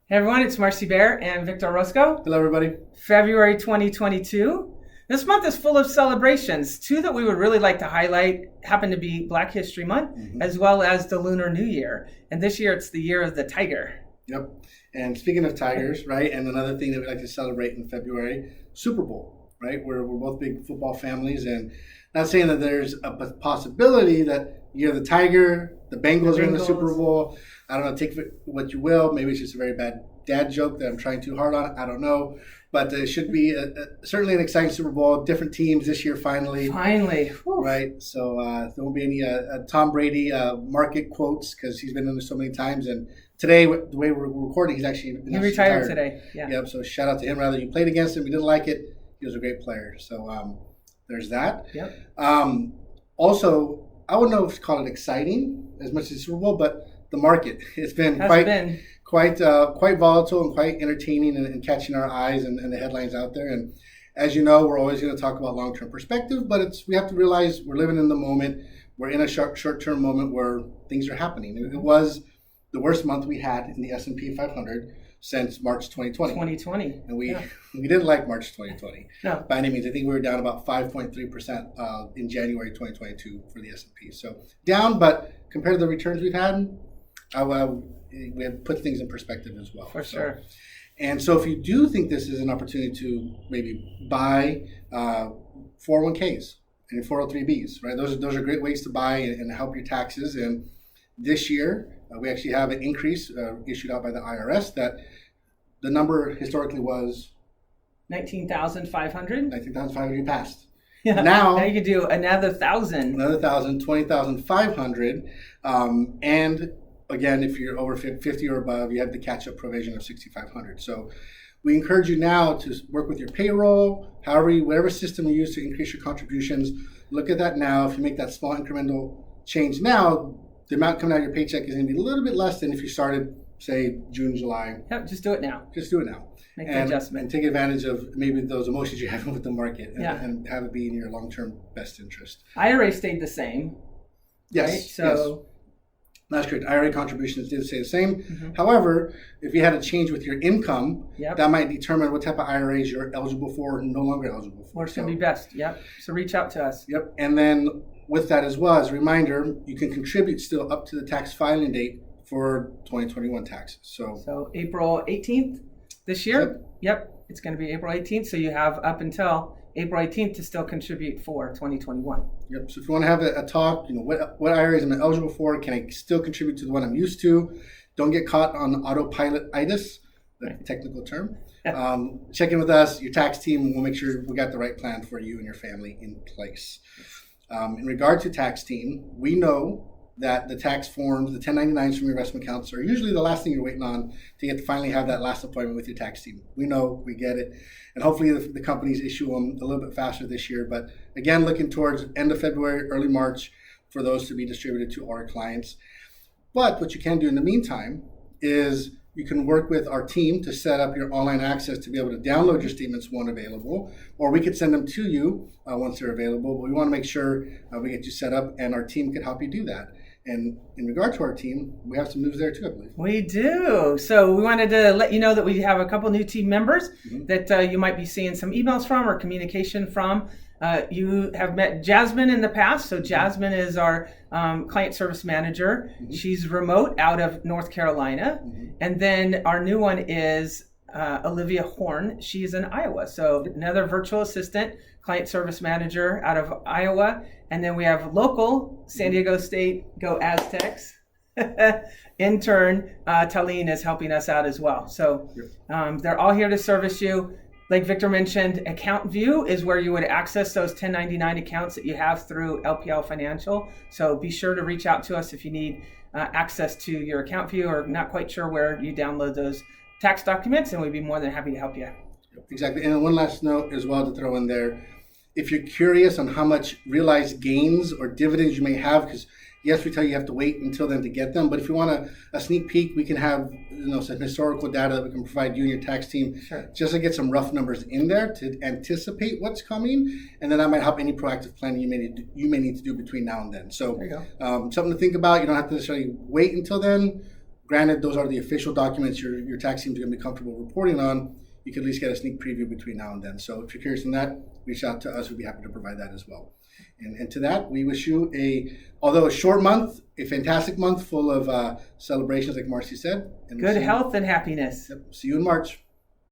Hey everyone, it's Marci Bair and Victor Orozco. Hello, everybody. February 2022. This month is full of celebrations. Two that we would really like to highlight happen to be Black History Month, as well as the Lunar New Year. And this year it's the year of the tiger. Yep. And speaking of tigers, right, and another thing that we like to celebrate in February, Super Bowl, right? We're both big football families, and not saying that there's a possibility that you're the tiger, the Bengals are in the Super Bowl. I don't know, take what you will. Maybe it's just a very bad dad joke that I'm trying too hard on. I don't know. But it should be certainly an exciting Super Bowl. Different teams this year, finally. Finally. Whew. Right. So there won't be any Tom Brady market quotes because he's been in there so many times. And today, the way we're recording, he retired today. Yeah. Yep. So shout out to him. Rather, you played against him, you didn't like it. He was a great player. So there's that. Yep. Also, I wouldn't know if to call it exciting as much as the Super Bowl, but the market, it's been quite volatile and quite entertaining and catching our eyes and the headlines out there. And as you know, we're always going to talk about long-term perspective, but we have to realize we're living in the moment. We're in a short-term moment where things are happening. It was the worst month we had in the S&P 500 since March 2020. And we didn't like March 2020 by any means. I think we were down about 5.3% in January 2022 for the S&P. So down, but compared to the returns we've had, we have put things in perspective as well. For sure. And so if you do think this is an opportunity to maybe buy 401ks and 403bs, right? Those are great ways to buy and help your taxes. And this year, we actually have an increase issued out by the IRS that the number historically was 19,500. 19,500 you passed. Yeah. Now you can do another 1,000. Another 1,000, 20,500. And again, if you're over 50 or above, you have the catch-up provision of 6,500. So we encourage you now to work with your payroll, whatever system you use to increase your contributions. Look at that now. If you make that small incremental change now, the amount coming out of your paycheck is going to be a little bit less than if you started, say, June, July. Yep, just do it now. Just do it now. Make the adjustment. And take advantage of maybe those emotions you're having with the market and have it be in your long-term best interest. IRA stayed the same. Yes. Right? So. Yes. That's correct. IRA contributions did stay the same. However, if you had a change with your income, that might determine what type of IRAs you're eligible for and no longer eligible for. Or it's going to be best. Yep. So reach out to us. Yep. And then with that as well, as a reminder, you can contribute still up to the tax filing date for 2021 taxes. So April 18th this year. Yep. It's going to be April 18th. So you have up until April 18th to still contribite for 2021. Yep. So if you want to have a talk, what IRAs am I eligible for? Can I still contribute to the one I'm used to? Don't get caught on autopilot-itis, the technical term. Check in with us, your tax team, and we'll make sure we got the right plan for you and your family in place. In regard to tax team, we know that the tax forms, the 1099s from your investment accounts are usually the last thing you're waiting on to get to finally have that last appointment with your tax team. We know, we get it. And hopefully the companies issue them a little bit faster this year. But again, looking towards end of February, early March for those to be distributed to our clients. But what you can do in the meantime is you can work with our team to set up your online access to be able to download your statements when available, or we could send them to you once they're available. But we want to make sure we get you set up, and our team can help you do that. And in regard to our team, we have some news there too, I believe. We do. So we wanted to let you know that we have a couple new team members that you might be seeing some emails from or communication from. You have met Jasmine in the past. So Jasmine is our client service manager. She's remote out of North Carolina. And then our new one is Olivia Horn. She's in Iowa. So another virtual assistant, client service manager out of Iowa. And then we have local San Diego State, go Aztecs. Intern Talene is helping us out as well. So they're all here to service you. Like Victor mentioned, Account View is where you would access those 1099 accounts that you have through LPL Financial. So be sure to reach out to us if you need access to your Account View or not quite sure where you download those tax documents, and we'd be more than happy to help you. Exactly. And one last note as well to throw in there. If you're curious on how much realized gains or dividends you may have, because yes, we tell you have to wait until then to get them, but if you want a sneak peek, we can have some historical data that we can provide you and your tax team just to get some rough numbers in there to anticipate what's coming, and then that might help any proactive planning you may need to do between now and then. So something to think about. You don't have to necessarily wait until then. Granted, those are the official documents your tax teams are going to be comfortable reporting on. You can at least get a sneak preview between now and then. So if you're curious on that, reach out to us. We'd be happy to provide that as well. And to that, we wish you although a short month, a fantastic month full of celebrations, like Marci said. And Good health and happiness. Yep. See you in March.